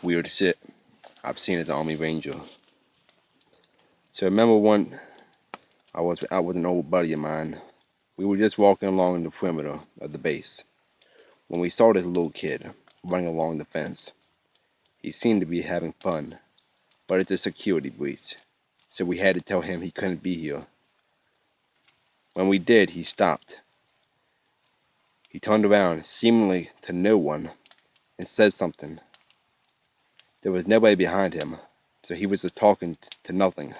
Weird shit I've seen as an Army Ranger. So I remember one I was out with an old buddy of mine. We were just walking along the perimeter of the base when we saw this little kid running along the fence. He seemed to be having fun, but it's a security breach, so we had to tell him he couldn't be here. When we did, he stopped. He turned around, seemingly to no one, and said something. There was nobody behind him, so he was just talking to nothing.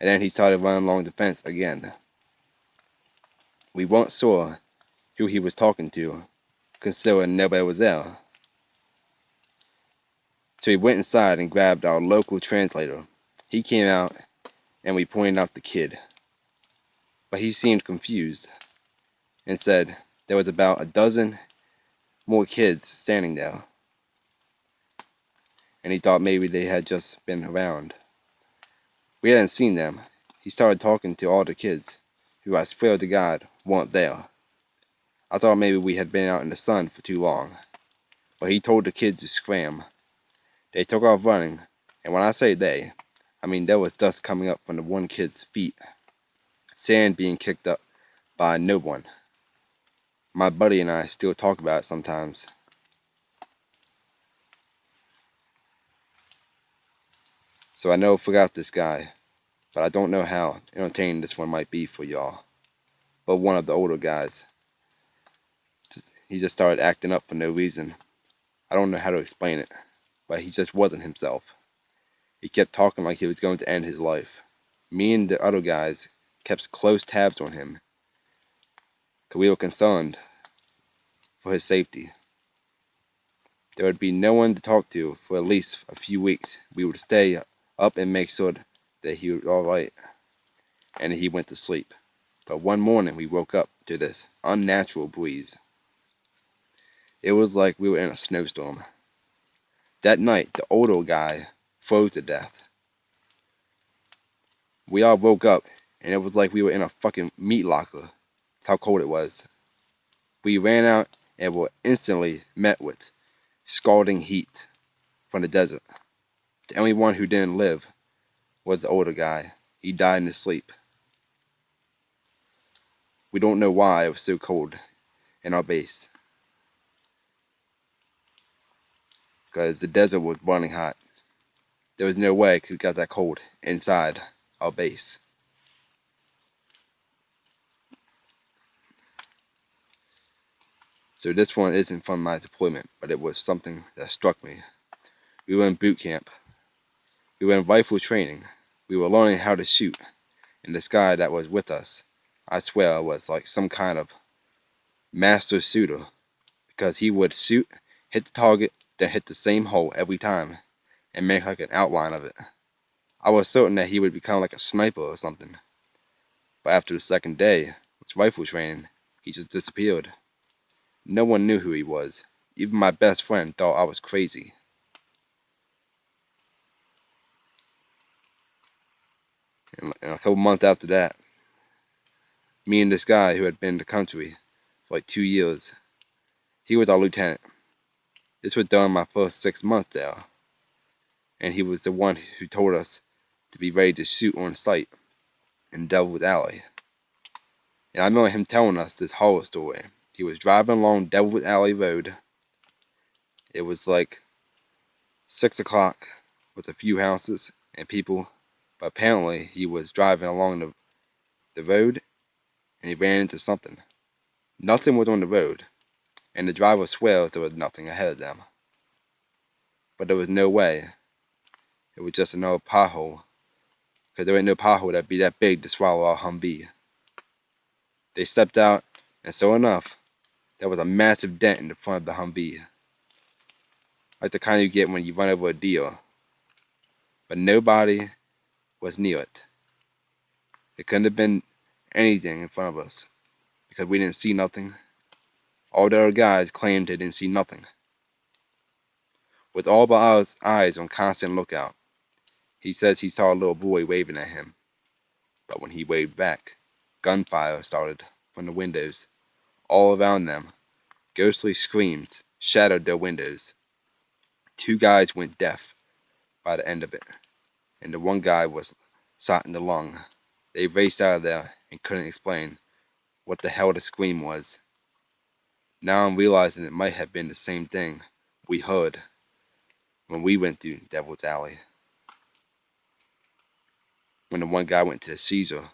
And then he started running along the fence again. We weren't sure who he was talking to, considering nobody was there. So we went inside and grabbed our local translator. He came out and we pointed out the kid. But he seemed confused and said there was about a dozen more kids standing there. And he thought maybe they had just been around. We hadn't seen them. He started talking to all the kids, who I swear to God weren't there. I thought maybe we had been out in the sun for too long. But he told the kids to scram. They took off running, and when I say they, I mean there was dust coming up from the one kid's feet. Sand being kicked up by no one. My buddy and I still talk about it sometimes. So I never forgot this guy, but I don't know how entertaining this one might be for y'all. But one of the older guys, he just started acting up for no reason. I don't know how to explain it, but he just wasn't himself. He kept talking like he was going to end his life. Me and the other guys kept close tabs on him, because we were concerned for his safety. There would be no one to talk to for at least a few weeks. We would stay up and make sure that he was alright, and he went to sleep. But one morning we woke up to this unnatural breeze. It was like we were in a snowstorm. That night, the older guy froze to death. We all woke up, and it was like we were in a fucking meat locker. That's how cold it was. We ran out and were instantly met with scalding heat from the desert. The only one who didn't live was the older guy. He died in his sleep. We don't know why it was so cold in our base, because the desert was burning hot. There was no way it could get that cold inside our base. So this one isn't from my deployment, but it was something that struck me. We were in boot camp. We were in rifle training. We were learning how to shoot. And this guy that was with us, I swear, was like some kind of master shooter, because he would shoot, hit the target, then hit the same hole every time, and make like an outline of it. I was certain that he would become like a sniper or something. But after the second day, with rifle training, he just disappeared. No one knew who he was. Even my best friend thought I was crazy. And a couple months after that, me and this guy who had been in the country for like 2 years, he was our lieutenant. This was during my first 6 months there. And he was the one who told us to be ready to shoot on sight in Devil's Alley. And I remember him telling us this horror story. He was driving along Devil's Alley Road. It was like 6 o'clock with a few houses and people. But apparently he was driving along the road and he ran into something. Nothing was on the road, and the driver swears there was nothing ahead of them. But there was no way. It was just another pothole, because there ain't no pothole that'd be that big to swallow our Humvee. They stepped out, and sure enough, there was a massive dent in the front of the Humvee, like the kind you get when you run over a deer. But nobody was near it. It couldn't have been anything in front of us, because we didn't see nothing. All the other guys claimed they didn't see nothing. With all of our eyes on constant lookout, he says he saw a little boy waving at him. But when he waved back, gunfire started from the windows all around them. Ghostly screams shattered their windows. 2 guys went deaf by the end of it, and the one guy was shot in the lung. They raced out of there and couldn't explain what the hell the scream was. Now I'm realizing it might have been the same thing we heard when we went through Devil's Alley. When the one guy went to the Caesar.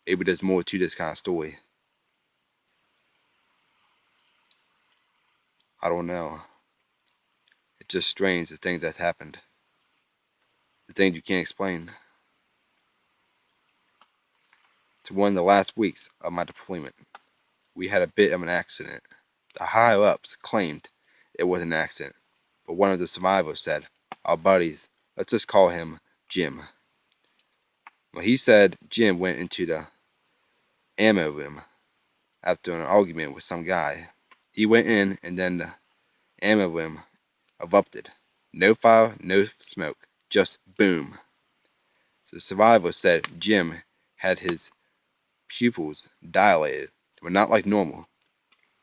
Maybe there's more to this kind of story. I don't know. It's just strange, the things that happened. The things you can't explain. To one of the last weeks of my deployment, we had a bit of an accident. The higher-ups claimed it was an accident, but one of the survivors said, "Our buddies, let's just call him Jim." Well, he said Jim went into the ammo room after an argument with some guy. He went in, and then the ammo room erupted. No fire, no smoke, just boom. So the survivor said Jim had his pupils dilated. They were not like normal.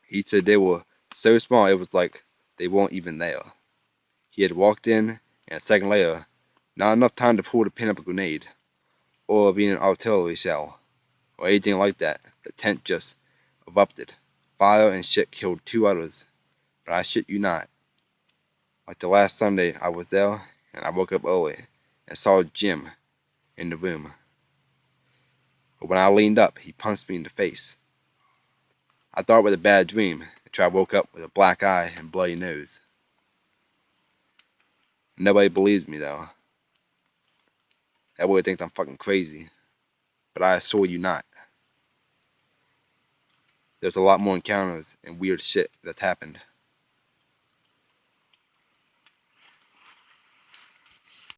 He said they were so small it was like they weren't even there. He had walked in, and a second later, not enough time to pull the pin up a grenade, or be in an artillery shell, or anything like that. The tent just erupted. Fire and shit killed 2 others. But I shit you not. Like the last Sunday I was there, and I woke up early, and saw Jim in the room. But when I leaned up, he punched me in the face. I thought it was a bad dream until I woke up with a black eye and bloody nose. Nobody believes me though. Everybody thinks I'm fucking crazy. But I assure you not. There's a lot more encounters and weird shit that's happened.